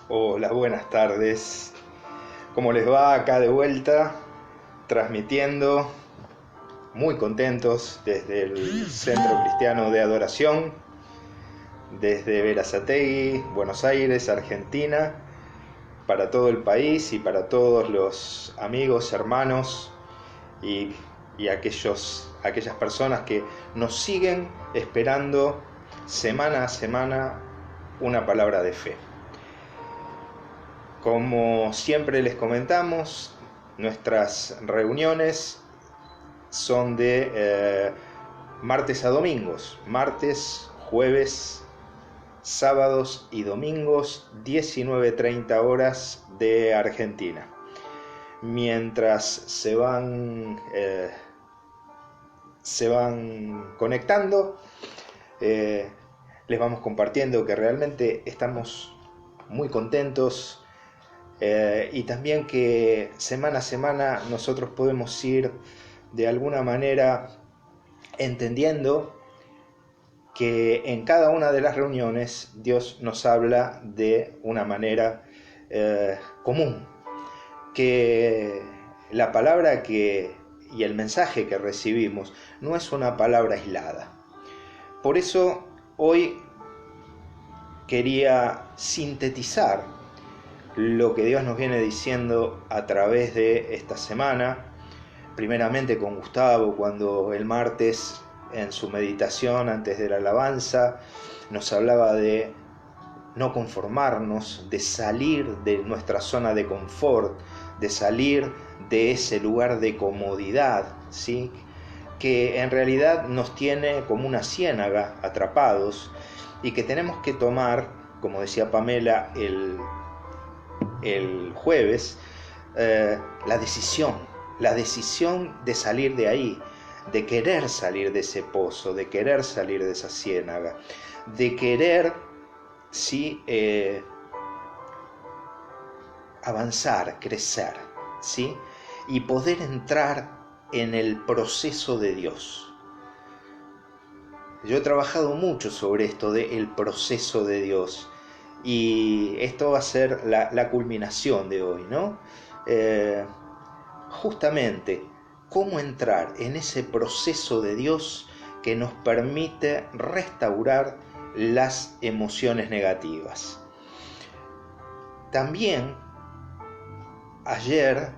Hola, buenas tardes. ¿Cómo les va? Acá de vuelta, transmitiendo, muy contentos desde el Centro Cristiano de Adoración, desde Berazategui, Buenos Aires, Argentina, para todo el país y para todos los amigos, hermanos y, aquellas personas que nos siguen esperando semana a semana una palabra de fe. Como siempre les comentamos, nuestras reuniones son de martes a domingos, martes, jueves, sábados y domingos, 19:30 horas de Argentina. Mientras se van conectando, les vamos compartiendo que realmente estamos muy contentos. Y también que semana a semana nosotros podemos ir de alguna manera entendiendo que en cada una de las reuniones Dios nos habla de una manera común, que la palabra y el mensaje que recibimos no es una palabra aislada. Por eso hoy quería sintetizar lo que Dios nos viene diciendo a través de esta semana, primeramente con Gustavo, cuando el martes en su meditación antes de la alabanza nos hablaba de no conformarnos, de salir de nuestra zona de confort, de salir de ese lugar de comodidad, ¿sí? Que en realidad nos tiene como una ciénaga atrapados y que tenemos que tomar, como decía Pamela el jueves, la decisión de salir de ahí, de querer salir de ese pozo, de querer salir de esa ciénaga, de querer avanzar, crecer, ¿sí? Y poder entrar en el proceso de Dios. Yo he trabajado mucho sobre esto del proceso de Dios. Y esto va a ser la culminación de hoy, ¿no? Justamente, cómo entrar en ese proceso de Dios que nos permite restaurar las emociones negativas. También, ayer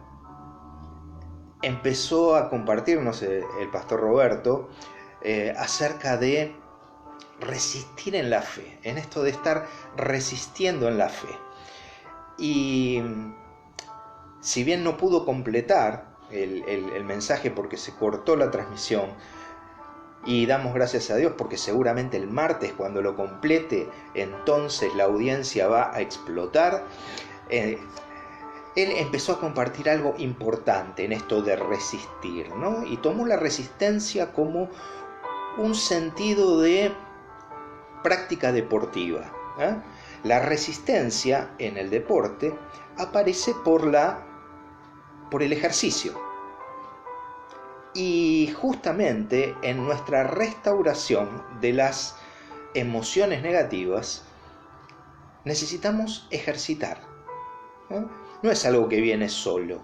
empezó a compartirnos el pastor Roberto acerca de resistir en la fe, en esto de estar resistiendo en la fe. Y si bien no pudo completar el mensaje porque se cortó la transmisión, y damos gracias a Dios porque seguramente el martes cuando lo complete, entonces la audiencia va a explotar, él empezó a compartir algo importante en esto de resistir, ¿no? Y tomó la resistencia como un sentido de práctica deportiva. La resistencia en el deporte aparece por el ejercicio. Y justamente en nuestra restauración de las emociones negativas necesitamos ejercitar. No es algo que viene solo.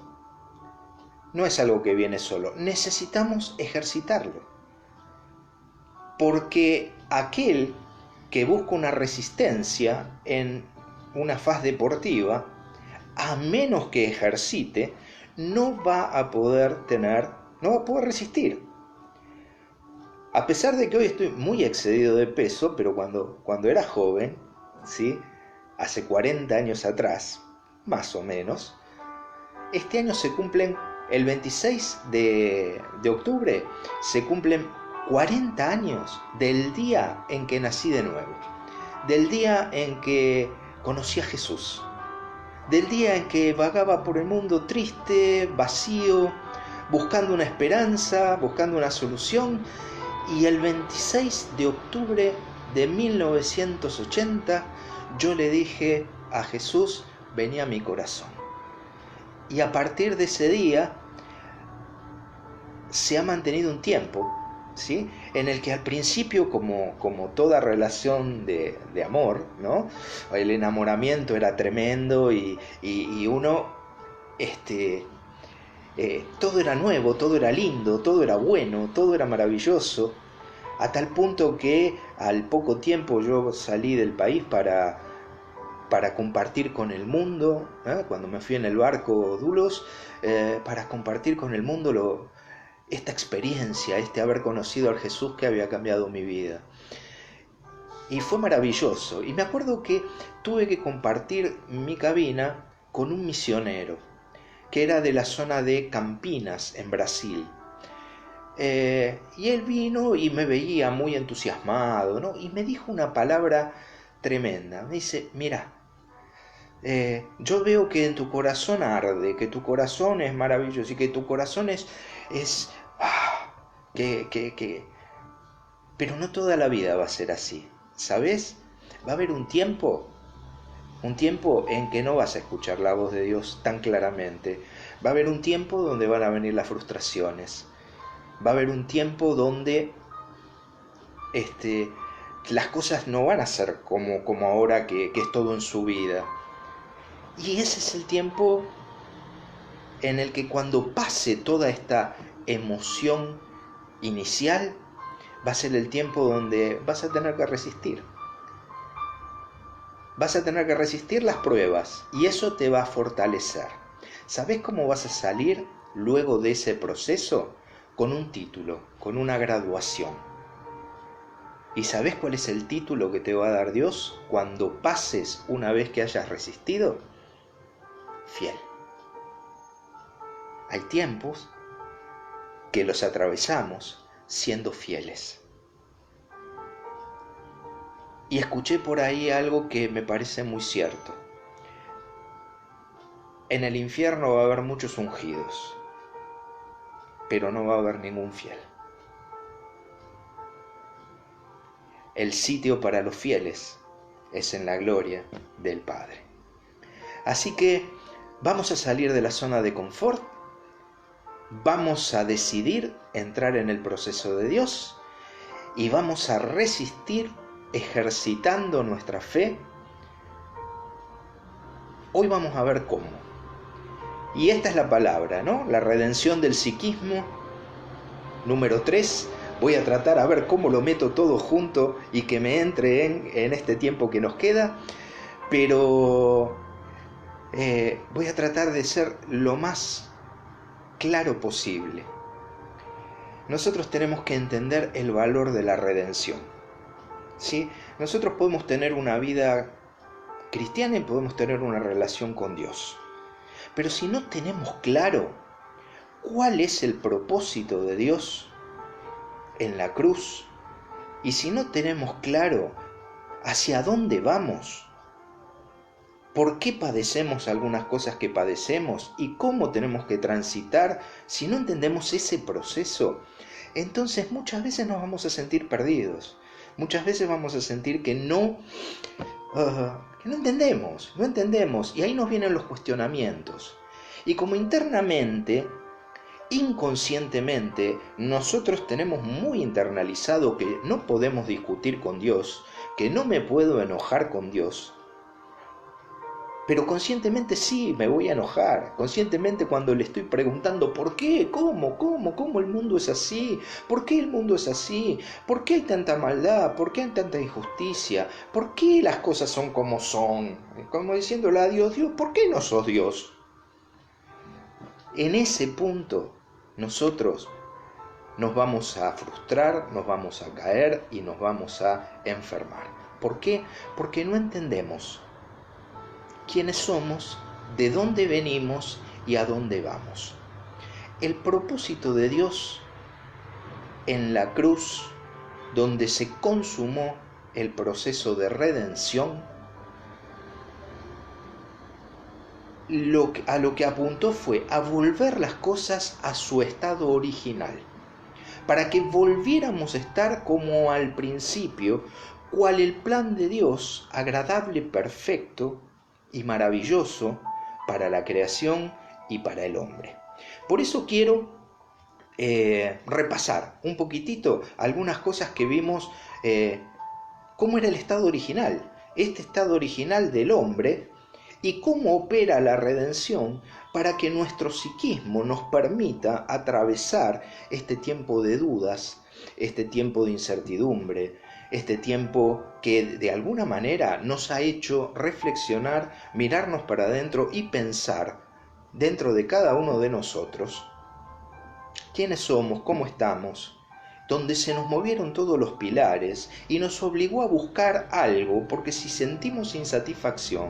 Necesitamos ejercitarlo. Porque aquel que busca una resistencia en una faz deportiva, a menos que ejercite, no va a poder resistir. A pesar de que hoy estoy muy excedido de peso, pero cuando era joven, ¿sí? Hace 40 años atrás, más o menos, este año el 26 de octubre, se cumplen 40 años del día en que nací de nuevo, del día en que conocí a Jesús, del día en que vagaba por el mundo triste, vacío, buscando una esperanza, buscando una solución, y el 26 de octubre de 1980 yo le dije a Jesús: vení a mi corazón. Y a partir de ese día se ha mantenido un tiempo, ¿sí? en el que al principio, como toda relación de amor, ¿no? El enamoramiento era tremendo y uno, todo era nuevo, todo era lindo, todo era bueno, todo era maravilloso, a tal punto que al poco tiempo yo salí del país para compartir con el mundo, cuando me fui en el barco Dulos, para compartir con el mundo esta experiencia, haber conocido al Jesús que había cambiado mi vida. Y fue maravilloso. Y me acuerdo que tuve que compartir mi cabina con un misionero, que era de la zona de Campinas, en Brasil. Y él vino y me veía muy entusiasmado, ¿no? Y me dijo una palabra tremenda. Me dice, mira, yo veo que en tu corazón arde, que tu corazón es maravilloso y que tu corazón es pero no toda la vida va a ser así, ¿sabes? Va a haber un tiempo en que no vas a escuchar la voz de Dios tan claramente. Va a haber un tiempo donde van a venir las frustraciones. Va a haber un tiempo donde las cosas no van a ser como ahora que es todo en su vida. Y ese es el tiempo en el que cuando pase toda esta emoción inicial, va a ser el tiempo donde vas a tener que resistir. Vas a tener que resistir las pruebas y eso te va a fortalecer. ¿Sabes cómo vas a salir luego de ese proceso? Con un título, con una graduación. ¿Y sabes cuál es el título que te va a dar Dios cuando pases una vez que hayas resistido? Fiel. Hay tiempos que los atravesamos siendo fieles. Y escuché por ahí algo que me parece muy cierto. En el infierno va a haber muchos ungidos, pero no va a haber ningún fiel. El sitio para los fieles es en la gloria del Padre. Así que vamos a salir de la zona de confort, vamos a decidir entrar en el proceso de Dios y vamos a resistir ejercitando nuestra fe. Hoy vamos a ver cómo. Y esta es la palabra, ¿no? La redención del psiquismo, número 3. Voy a tratar a ver cómo lo meto todo junto y que me entre en este tiempo que nos queda, pero voy a tratar de ser lo más claro posible. Nosotros tenemos que entender el valor de la redención, ¿sí? Nosotros podemos tener una vida cristiana y podemos tener una relación con Dios, pero si no tenemos claro cuál es el propósito de Dios en la cruz, y si no tenemos claro hacia dónde vamos, por qué padecemos algunas cosas que padecemos y cómo tenemos que transitar, si no entendemos ese proceso, entonces muchas veces nos vamos a sentir perdidos. Muchas veces vamos a sentir que no entendemos, y ahí nos vienen los cuestionamientos. Y como internamente, inconscientemente, nosotros tenemos muy internalizado que no podemos discutir con Dios, que no me puedo enojar con Dios, pero conscientemente sí me voy a enojar, conscientemente cuando le estoy preguntando ¿por qué? ¿Cómo el mundo es así? ¿Por qué el mundo es así? ¿Por qué hay tanta maldad? ¿Por qué hay tanta injusticia? ¿Por qué las cosas son como son? Como diciéndole a Dios, Dios, ¿por qué no sos Dios? En ese punto nosotros nos vamos a frustrar, nos vamos a caer y nos vamos a enfermar. ¿Por qué? Porque no entendemos quiénes somos, de dónde venimos y a dónde vamos. El propósito de Dios en la cruz, donde se consumó el proceso de redención, a lo que apuntó fue a volver las cosas a su estado original, para que volviéramos a estar como al principio, cual el plan de Dios, agradable, perfecto y maravilloso para la creación y para el hombre. Por eso quiero repasar un poquitito algunas cosas que vimos, cómo era el estado original, este estado original del hombre, y cómo opera la redención para que nuestro psiquismo nos permita atravesar este tiempo de dudas, este tiempo de incertidumbre, este tiempo que de alguna manera nos ha hecho reflexionar, mirarnos para adentro y pensar dentro de cada uno de nosotros quiénes somos, cómo estamos, donde se nos movieron todos los pilares y nos obligó a buscar algo, porque si sentimos insatisfacción,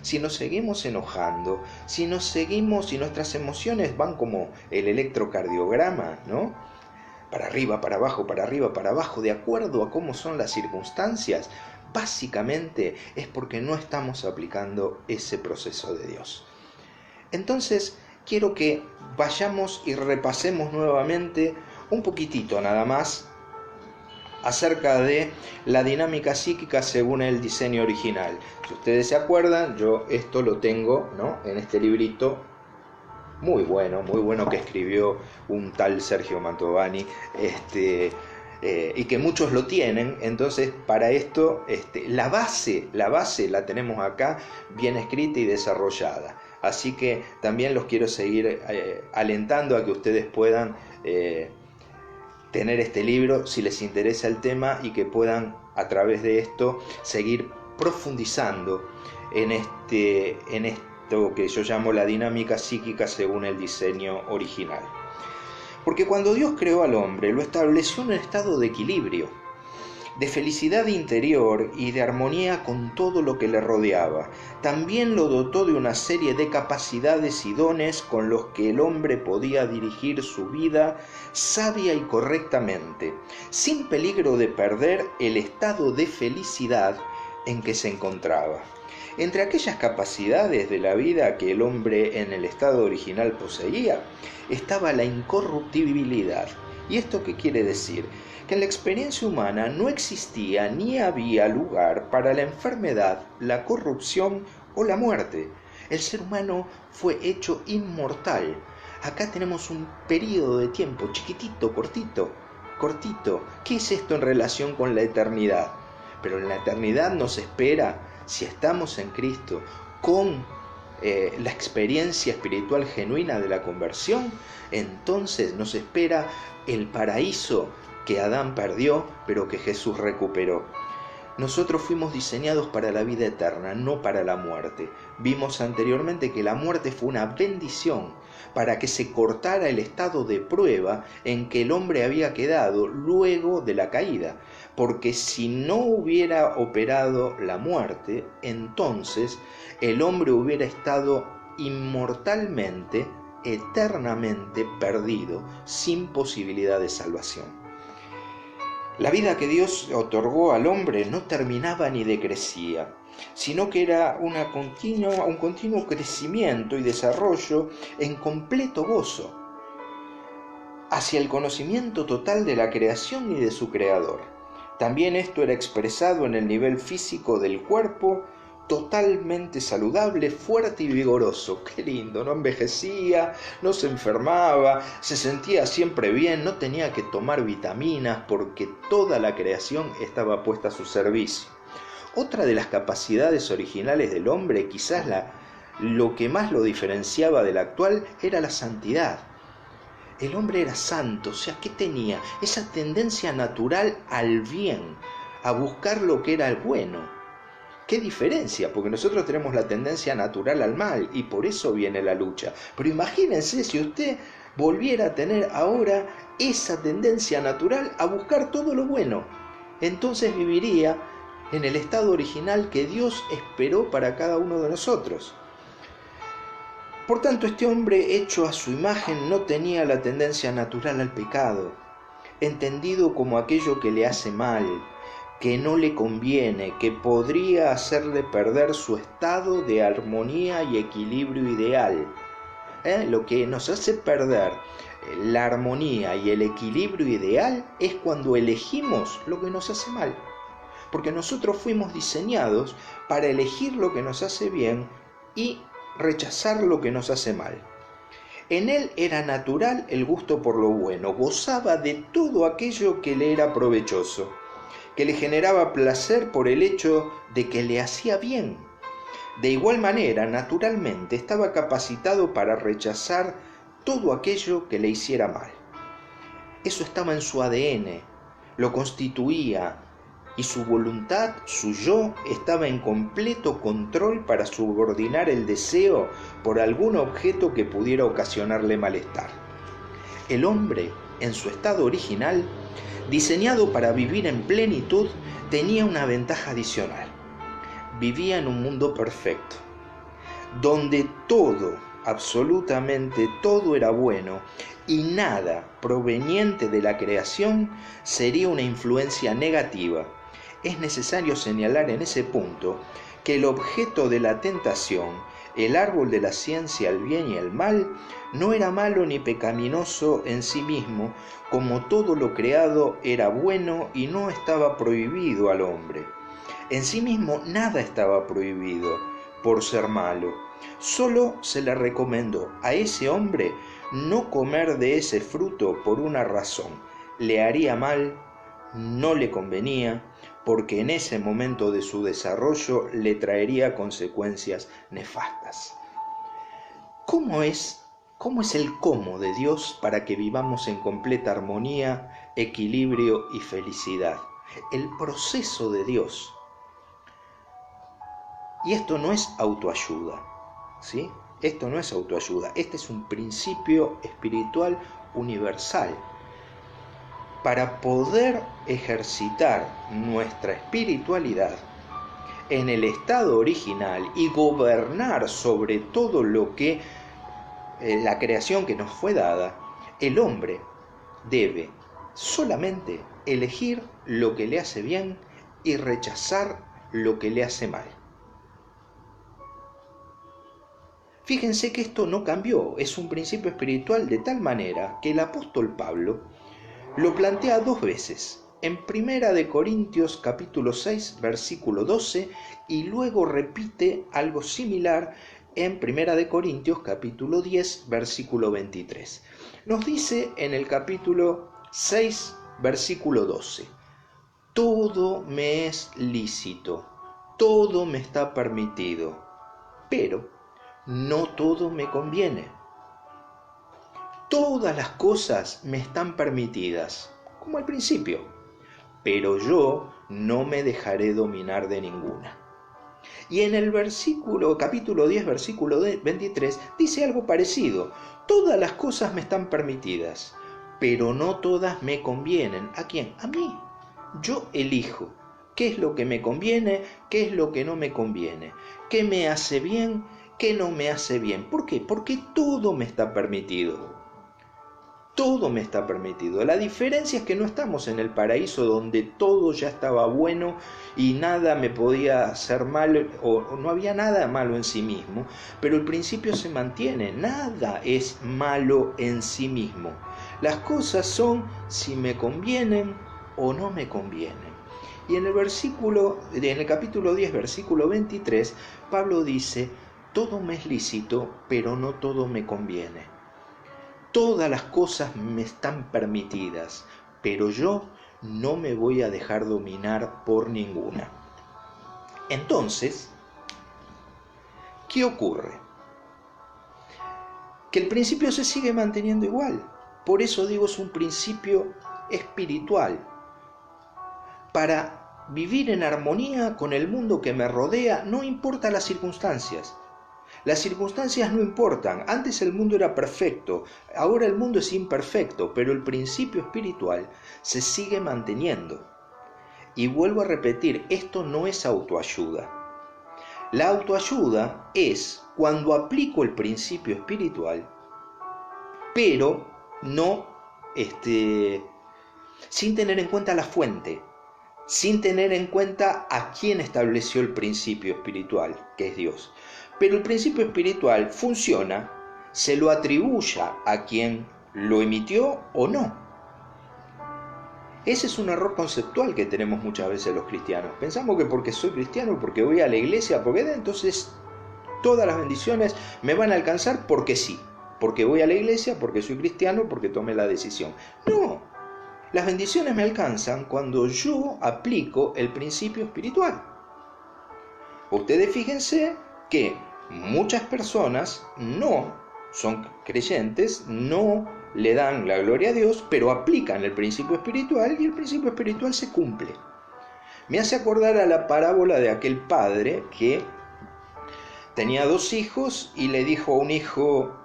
si nos seguimos enojando, si nuestras emociones van como el electrocardiograma, ¿no? Para arriba, para abajo, de acuerdo a cómo son las circunstancias, básicamente es porque no estamos aplicando ese proceso de Dios. Entonces, quiero que vayamos y repasemos nuevamente un poquitito nada más acerca de la dinámica psíquica según el diseño original. Si ustedes se acuerdan, yo esto lo tengo, ¿no?, en este librito muy bueno que escribió un tal Sergio Mantovani, y que muchos lo tienen. Entonces, para esto, la base la tenemos acá bien escrita y desarrollada. Así que también los quiero seguir alentando a que ustedes puedan tener este libro si les interesa el tema, y que puedan a través de esto seguir profundizando en esto que yo llamo la dinámica psíquica según el diseño original. Porque cuando Dios creó al hombre, lo estableció en un estado de equilibrio, de felicidad interior y de armonía con todo lo que le rodeaba. También lo dotó de una serie de capacidades y dones con los que el hombre podía dirigir su vida sabia y correctamente, sin peligro de perder el estado de felicidad en que se encontraba. Entre aquellas capacidades de la vida que el hombre en el estado original poseía, estaba la incorruptibilidad. ¿Y esto qué quiere decir? Que en la experiencia humana no existía ni había lugar para la enfermedad, la corrupción o la muerte. El ser humano fue hecho inmortal. Acá tenemos un periodo de tiempo chiquitito, cortito. ¿Qué es esto en relación con la eternidad? Pero en la eternidad nos espera, si estamos en Cristo, con la experiencia espiritual genuina de la conversión, entonces nos espera el paraíso que Adán perdió, pero que Jesús recuperó. Nosotros fuimos diseñados para la vida eterna, no para la muerte. Vimos anteriormente que la muerte fue una bendición para que se cortara el estado de prueba en que el hombre había quedado luego de la caída. Porque si no hubiera operado la muerte, entonces el hombre hubiera estado inmortalmente, eternamente perdido, sin posibilidad de salvación. La vida que Dios otorgó al hombre no terminaba ni decrecía, sino que era un continuo crecimiento y desarrollo en completo gozo hacia el conocimiento total de la creación y de su creador. También esto era expresado en el nivel físico del cuerpo, totalmente saludable, fuerte y vigoroso. Qué lindo, no envejecía, no se enfermaba, se sentía siempre bien, no tenía que tomar vitaminas porque toda la creación estaba puesta a su servicio. Otra de las capacidades originales del hombre, quizás lo que más lo diferenciaba del actual, era la santidad. El hombre era santo, o sea, ¿qué tenía? Esa tendencia natural al bien, a buscar lo que era el bueno. ¿Qué diferencia? Porque nosotros tenemos la tendencia natural al mal y por eso viene la lucha. Pero imagínense si usted volviera a tener ahora esa tendencia natural a buscar todo lo bueno. Entonces viviría en el estado original que Dios esperó para cada uno de nosotros. Por tanto, este hombre hecho a su imagen no tenía la tendencia natural al pecado, entendido como aquello que le hace mal, que no le conviene, que podría hacerle perder su estado de armonía y equilibrio ideal. Lo que nos hace perder la armonía y el equilibrio ideal es cuando elegimos lo que nos hace mal, porque nosotros fuimos diseñados para elegir lo que nos hace bien y rechazar lo que nos hace mal. En él era natural el gusto por lo bueno, gozaba de todo aquello que le era provechoso, que le generaba placer por el hecho de que le hacía bien. De igual manera, naturalmente, estaba capacitado para rechazar todo aquello que le hiciera mal. Eso estaba en su ADN, lo constituía, y su voluntad, su yo, estaba en completo control para subordinar el deseo por algún objeto que pudiera ocasionarle malestar. El hombre, en su estado original, diseñado para vivir en plenitud, tenía una ventaja adicional. Vivía en un mundo perfecto, donde todo, absolutamente todo era bueno, y nada proveniente de la creación sería una influencia negativa. Es necesario señalar en ese punto que el objeto de la tentación, el árbol de la ciencia del bien y el mal, no era malo ni pecaminoso en sí mismo, como todo lo creado era bueno y no estaba prohibido al hombre. En sí mismo nada estaba prohibido por ser malo. Solo se le recomendó a ese hombre no comer de ese fruto por una razón. Le haría mal, no le convenía, porque en ese momento de su desarrollo le traería consecuencias nefastas. ¿Cómo es el cómo de Dios para que vivamos en completa armonía, equilibrio y felicidad? El proceso de Dios. Y esto no es autoayuda, ¿sí? Esto no es autoayuda, este es un principio espiritual universal. Para poder ejercitar nuestra espiritualidad en el estado original y gobernar sobre todo lo que la creación que nos fue dada, el hombre debe solamente elegir lo que le hace bien y rechazar lo que le hace mal. Fíjense que esto no cambió, es un principio espiritual de tal manera que el apóstol Pablo lo plantea dos veces, en 1 Corintios capítulo 6, versículo 12, y luego repite algo similar en 1 Corintios capítulo 10, versículo 23. Nos dice en el capítulo 6, versículo 12, todo me es lícito, todo me está permitido, pero no todo me conviene. Todas las cosas me están permitidas, como al principio, pero yo no me dejaré dominar de ninguna. Y en el capítulo 10, versículo 23, dice algo parecido. Todas las cosas me están permitidas, pero no todas me convienen. ¿A quién? A mí. Yo elijo qué es lo que me conviene, qué es lo que no me conviene, qué me hace bien, qué no me hace bien. ¿Por qué? Porque todo me está permitido. Todo me está permitido. La diferencia es que no estamos en el paraíso donde todo ya estaba bueno y nada me podía hacer mal o no había nada malo en sí mismo, pero el principio se mantiene, nada es malo en sí mismo. Las cosas son si me convienen o no me convienen. Y en el capítulo 10, versículo 23, Pablo dice, todo me es lícito, pero no todo me conviene. Todas las cosas me están permitidas, pero yo no me voy a dejar dominar por ninguna. Entonces, ¿qué ocurre? Que el principio se sigue manteniendo igual. Por eso digo, es un principio espiritual. Para vivir en armonía con el mundo que me rodea, no importa las circunstancias. Las circunstancias no importan, antes el mundo era perfecto, ahora el mundo es imperfecto, pero el principio espiritual se sigue manteniendo. Y vuelvo a repetir, esto no es autoayuda. La autoayuda es cuando aplico el principio espiritual, pero no sin tener en cuenta la fuente, sin tener en cuenta a quién estableció el principio espiritual, que es Dios. Pero el principio espiritual funciona, se lo atribuya a quien lo emitió o no. Ese es un error conceptual que tenemos muchas veces los cristianos. Pensamos que porque soy cristiano, porque voy a la iglesia, entonces todas las bendiciones me van a alcanzar porque sí, porque voy a la iglesia, porque soy cristiano, porque tomé la decisión. No, las bendiciones me alcanzan cuando yo aplico el principio espiritual. Ustedes fíjense que muchas personas no son creyentes, no le dan la gloria a Dios, pero aplican el principio espiritual y el principio espiritual se cumple. Me hace acordar a la parábola de aquel padre que tenía 2 hijos y le dijo a un hijo,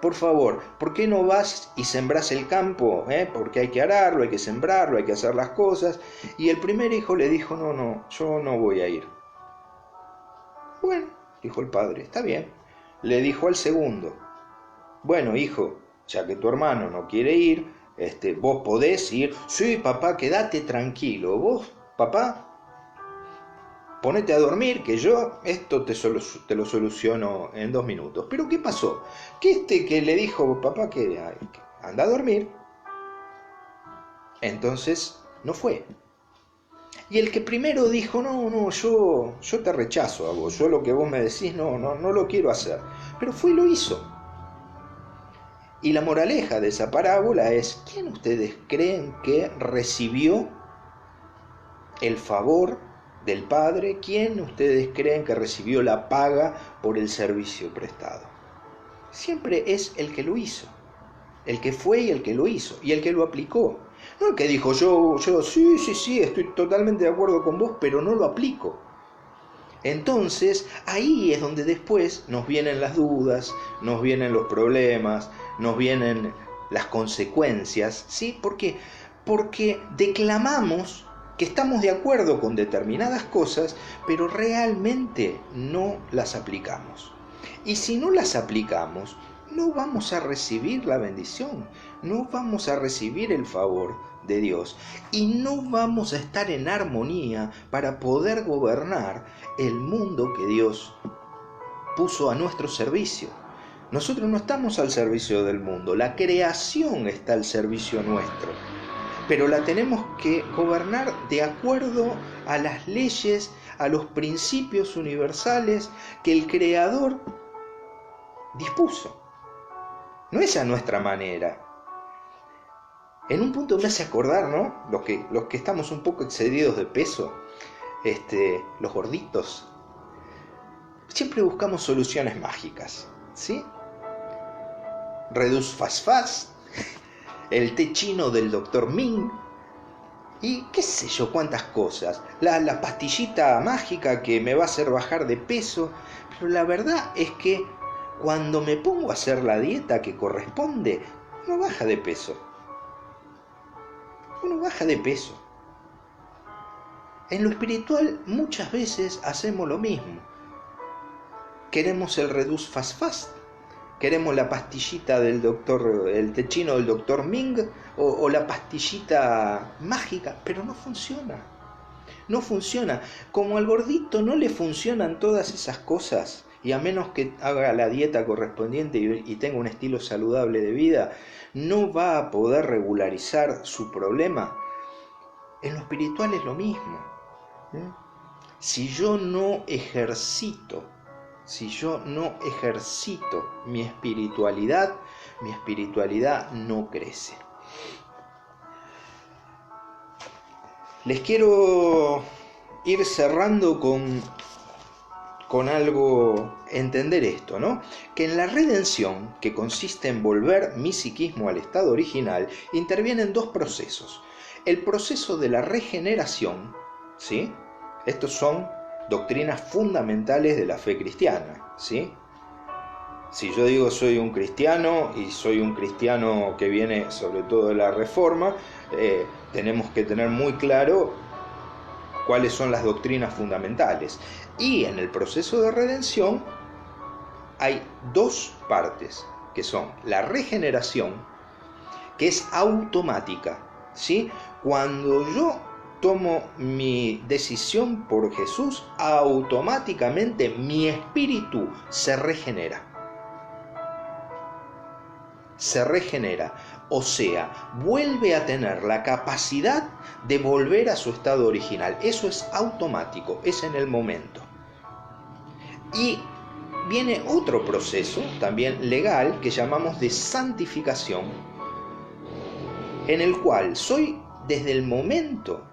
por favor, ¿por qué no vas y sembrás el campo? Porque hay que ararlo, hay que sembrarlo, hay que hacer las cosas. Y el primer hijo le dijo, no, yo no voy a ir. Bueno, dijo el padre, está bien. Le dijo al segundo, bueno, hijo, ya que tu hermano no quiere ir, vos podés ir. Sí, papá, quédate tranquilo. Vos, papá, ponete a dormir, que yo esto te lo soluciono en 2 minutos. Pero ¿qué pasó? Que que le dijo, papá, que anda a dormir, entonces no fue. Y el que primero dijo, no, yo te rechazo a vos, yo lo que vos me decís no lo quiero hacer. Pero fue y lo hizo. Y la moraleja de esa parábola es, ¿quién ustedes creen que recibió el favor del Padre? ¿Quién ustedes creen que recibió la paga por el servicio prestado? Siempre es el que lo hizo, el que fue y el que lo hizo, y el que lo aplicó. No el que dijo, yo sí, estoy totalmente de acuerdo con vos, pero no lo aplico. Entonces, ahí es donde después nos vienen las dudas, nos vienen los problemas, nos vienen las consecuencias, ¿sí? ¿Por qué? Porque declamamos que estamos de acuerdo con determinadas cosas, pero realmente no las aplicamos. Y si no las aplicamos, no vamos a recibir la bendición, no vamos a recibir el favor de Dios y no vamos a estar en armonía para poder gobernar el mundo que Dios puso a nuestro servicio. Nosotros no estamos al servicio del mundo, la creación está al servicio nuestro, pero la tenemos que gobernar de acuerdo a las leyes, a los principios universales que el Creador dispuso. No es a nuestra manera. En un punto me hace acordar, ¿no? Los que estamos un poco excedidos de peso, los gorditos, siempre buscamos soluciones mágicas, ¿sí? Reduce Fast Fast, el té chino del Dr. Ming, y qué sé yo cuántas cosas. La pastillita mágica que me va a hacer bajar de peso. Pero la verdad es que cuando me pongo a hacer la dieta que corresponde, uno baja de peso. Uno baja de peso. En lo espiritual muchas veces hacemos lo mismo. Queremos el Reduce Fast Fast. Queremos la pastillita del doctor, el té chino del Dr. Ming o la pastillita mágica, pero no funciona. No funciona. Como al gordito no le funcionan todas esas cosas, y a menos que haga la dieta correspondiente y tenga un estilo saludable de vida, no va a poder regularizar su problema. En lo espiritual es lo mismo. Si yo no ejercito mi espiritualidad no crece. Les quiero ir cerrando con algo, entender esto, ¿no? Que en la redención, que consiste en volver mi psiquismo al estado original, intervienen 2 procesos. El proceso de la regeneración, ¿sí? Estos son doctrinas fundamentales de la fe cristiana, ¿sí? Si yo digo soy un cristiano y soy un cristiano que viene sobre todo de la Reforma, tenemos que tener muy claro cuáles son las doctrinas fundamentales. Y en el proceso de redención hay 2 partes, que son la regeneración, que es automática, ¿sí? Cuando yo tomo mi decisión por Jesús, automáticamente mi espíritu se regenera. O sea, vuelve a tener la capacidad de volver a su estado original. Eso es automático, es en el momento. Y viene otro proceso, también legal, que llamamos de santificación, en el cual soy desde el momento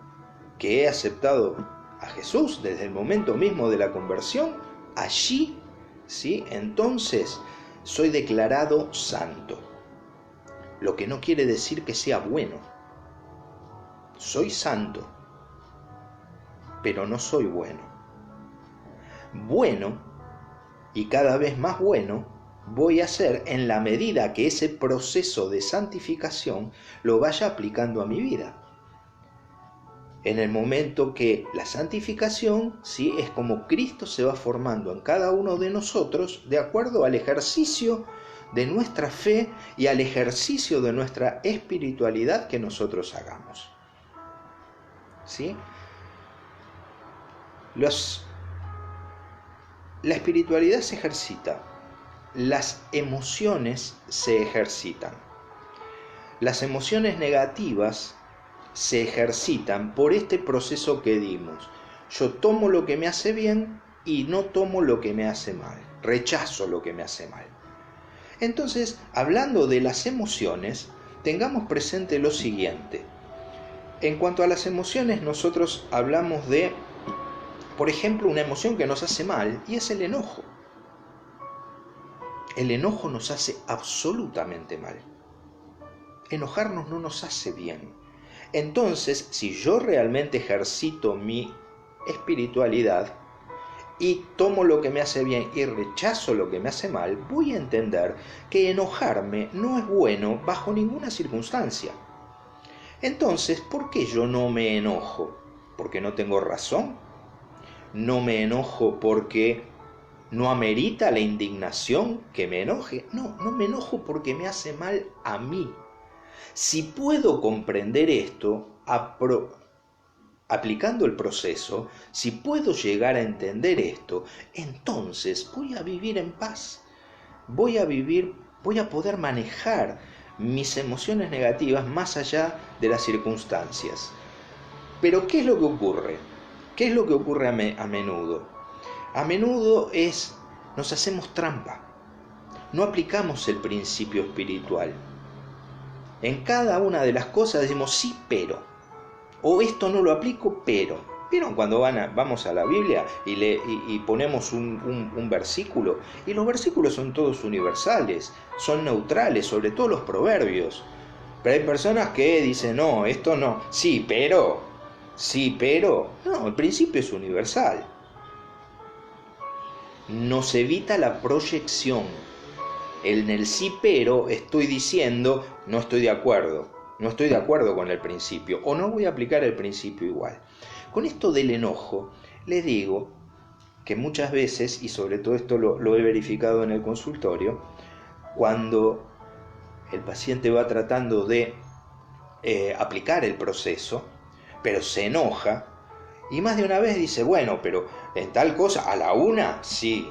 que he aceptado a Jesús, desde el momento mismo de la conversión, allí, ¿sí? Entonces soy declarado santo. Lo que no quiere decir que sea bueno. Soy santo, pero no soy bueno. Bueno, y cada vez más bueno, voy a ser en la medida que ese proceso de santificación lo vaya aplicando a mi vida. En el momento que la santificación, ¿sí?, es como Cristo se va formando en cada uno de nosotros de acuerdo al ejercicio de nuestra fe y al ejercicio de nuestra espiritualidad que nosotros hagamos. ¿Sí? La espiritualidad se ejercita, las emociones se ejercitan. Las emociones negativas se ejercitan por este proceso que dimos. Yo tomo lo que me hace bien y no tomo lo que me hace mal. Rechazo lo que me hace mal. Entonces, hablando de las emociones, tengamos presente lo siguiente. En cuanto a las emociones, nosotros hablamos de, por ejemplo, una emoción que nos hace mal, y es el enojo. El enojo nos hace absolutamente mal. Enojarnos no nos hace bien. Entonces, si yo realmente ejercito mi espiritualidad y tomo lo que me hace bien y rechazo lo que me hace mal, voy a entender que enojarme no es bueno bajo ninguna circunstancia. Entonces, ¿por qué yo no me enojo? ¿Porque no tengo razón? ¿No me enojo porque no amerita la indignación que me enoje? No, no me enojo porque me hace mal a mí. Si puedo comprender esto, aplicando el proceso, si puedo llegar a entender esto, entonces voy a vivir en paz. Voy a poder manejar mis emociones negativas más allá de las circunstancias. Pero ¿qué es lo que ocurre? ¿Qué es lo que ocurre a menudo? A menudo nos hacemos trampa. No aplicamos el principio espiritual. En cada una de las cosas decimos sí, pero. O esto no lo aplico, pero. ¿Vieron cuando vamos a la Biblia y ponemos un versículo? Y los versículos son todos universales, son neutrales, sobre todo los proverbios. Pero hay personas que dicen, no, esto no. Sí, pero. Sí, pero. No, el principio es universal. Nos evita la proyección. En el sí pero estoy diciendo no estoy de acuerdo con el principio o no voy a aplicar el principio igual. Con esto del enojo, les digo que muchas veces, y sobre todo esto lo he verificado en el consultorio, cuando el paciente va tratando de aplicar el proceso, pero se enoja, y más de una vez dice, bueno, pero en tal cosa, a la una, sí.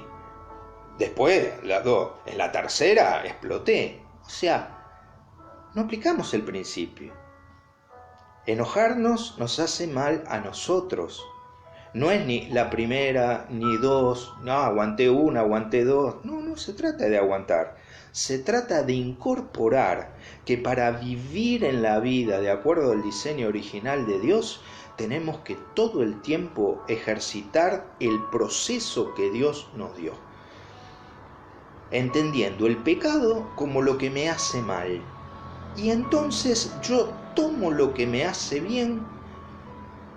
Después, las dos, en la tercera exploté. O sea, no aplicamos el principio. Enojarnos nos hace mal a nosotros. No es ni la primera, ni dos, no, aguanté una, aguanté dos. No se trata de aguantar. Se trata de incorporar que para vivir en la vida de acuerdo al diseño original de Dios, tenemos que todo el tiempo ejercitar el proceso que Dios nos dio. Entendiendo el pecado como lo que me hace mal. Y entonces yo tomo lo que me hace bien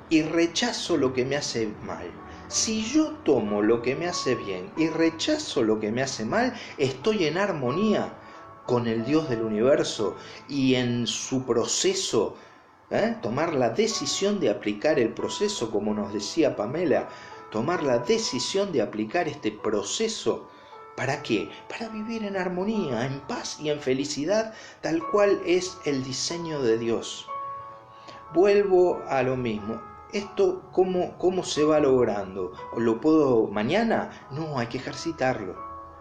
y rechazo lo que me hace mal. Si yo tomo lo que me hace bien y rechazo lo que me hace mal, estoy en armonía con el Dios del universo y en su proceso, tomar la decisión de aplicar el proceso, como nos decía Pamela, tomar la decisión de aplicar este proceso. ¿Para qué? Para vivir en armonía, en paz y en felicidad, tal cual es el diseño de Dios. Vuelvo a lo mismo. ¿Esto cómo se va logrando? ¿Lo puedo mañana? No, hay que ejercitarlo.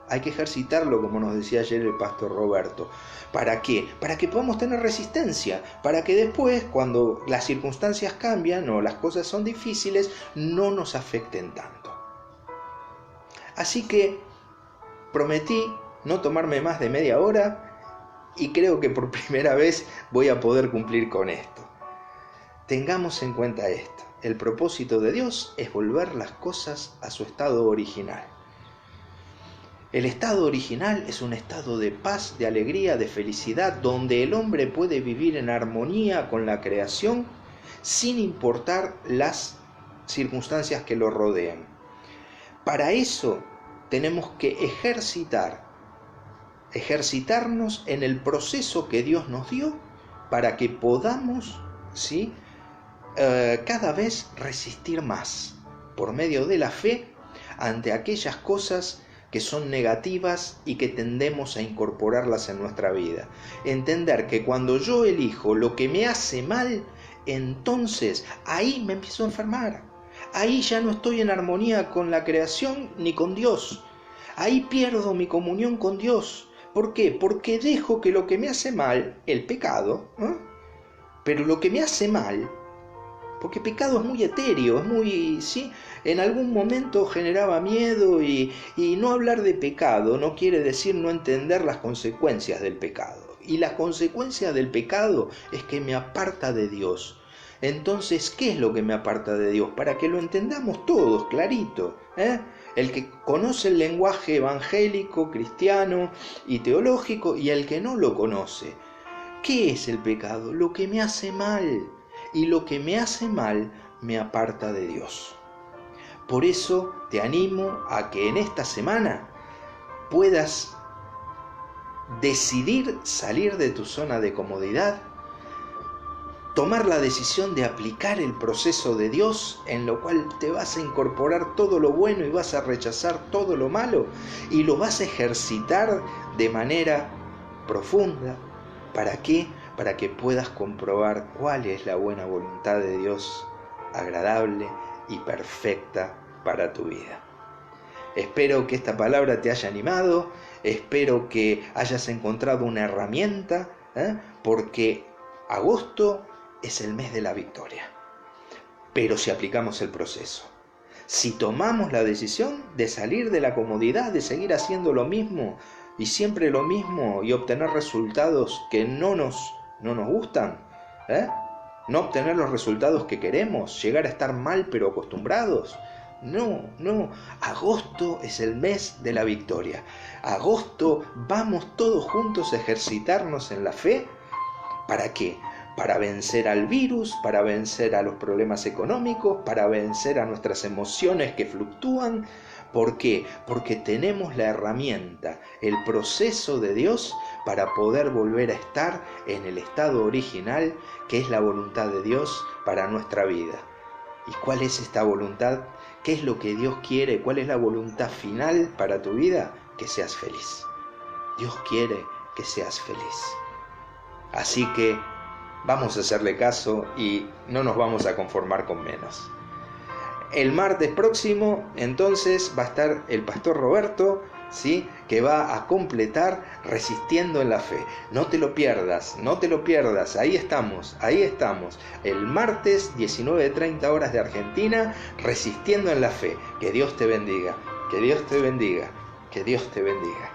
Hay que ejercitarlo, como nos decía ayer el pastor Roberto. ¿Para qué? Para que podamos tener resistencia. Para que después, cuando las circunstancias cambian o las cosas son difíciles, no nos afecten tanto. Así que prometí no tomarme más de media hora y creo que por primera vez voy a poder cumplir con esto. Tengamos en cuenta esto. El propósito de Dios es volver las cosas a su estado original. El estado original es un estado de paz, de alegría, de felicidad, donde el hombre puede vivir en armonía con la creación sin importar las circunstancias que lo rodean. Para eso tenemos que ejercitarnos en el proceso que Dios nos dio para que podamos, ¿sí?, cada vez resistir más por medio de la fe ante aquellas cosas que son negativas y que tendemos a incorporarlas en nuestra vida. Entender que cuando yo elijo lo que me hace mal, entonces ahí me empiezo a enfermar. Ahí ya no estoy en armonía con la creación ni con Dios. Ahí pierdo mi comunión con Dios. ¿Por qué? Porque dejo que lo que me hace mal, el pecado, pero lo que me hace mal, porque pecado es muy etéreo, es muy, ¿sí? En algún momento generaba miedo y no hablar de pecado no quiere decir no entender las consecuencias del pecado. Y la consecuencia del pecado es que me aparta de Dios. Entonces, ¿qué es lo que me aparta de Dios? Para que lo entendamos todos, clarito, El que conoce el lenguaje evangélico, cristiano y teológico, y el que no lo conoce. ¿Qué es el pecado? Lo que me hace mal. Y lo que me hace mal me aparta de Dios. Por eso te animo a que en esta semana puedas decidir salir de tu zona de comodidad, tomar la decisión de aplicar el proceso de Dios, en lo cual te vas a incorporar todo lo bueno y vas a rechazar todo lo malo, y lo vas a ejercitar de manera profunda. ¿Para qué? Para que puedas comprobar cuál es la buena voluntad de Dios, agradable y perfecta para tu vida. Espero que esta palabra te haya animado, espero que hayas encontrado una herramienta, porque agosto es el mes de la victoria. Pero si aplicamos el proceso, si tomamos la decisión de salir de la comodidad, de seguir haciendo lo mismo y siempre lo mismo y obtener resultados que no nos gustan, no obtener los resultados que queremos, llegar a estar mal pero acostumbrados. No, agosto es el mes de la victoria. Agosto vamos todos juntos a ejercitarnos en la fe. ¿Para qué? Para vencer al virus, para vencer a los problemas económicos, para vencer a nuestras emociones que fluctúan. ¿Por qué? Porque tenemos la herramienta, el proceso de Dios para poder volver a estar en el estado original, que es la voluntad de Dios para nuestra vida. ¿Y cuál es esta voluntad? ¿Qué es lo que Dios quiere? ¿Cuál es la voluntad final para tu vida? Que seas feliz. Dios quiere que seas feliz. Así que vamos a hacerle caso y no nos vamos a conformar con menos. El martes próximo, entonces, va a estar el pastor Roberto, ¿sí?, que va a completar Resistiendo en la Fe. No te lo pierdas, ahí estamos. El martes, 19:30 horas de Argentina, Resistiendo en la Fe. Que Dios te bendiga, que Dios te bendiga, que Dios te bendiga.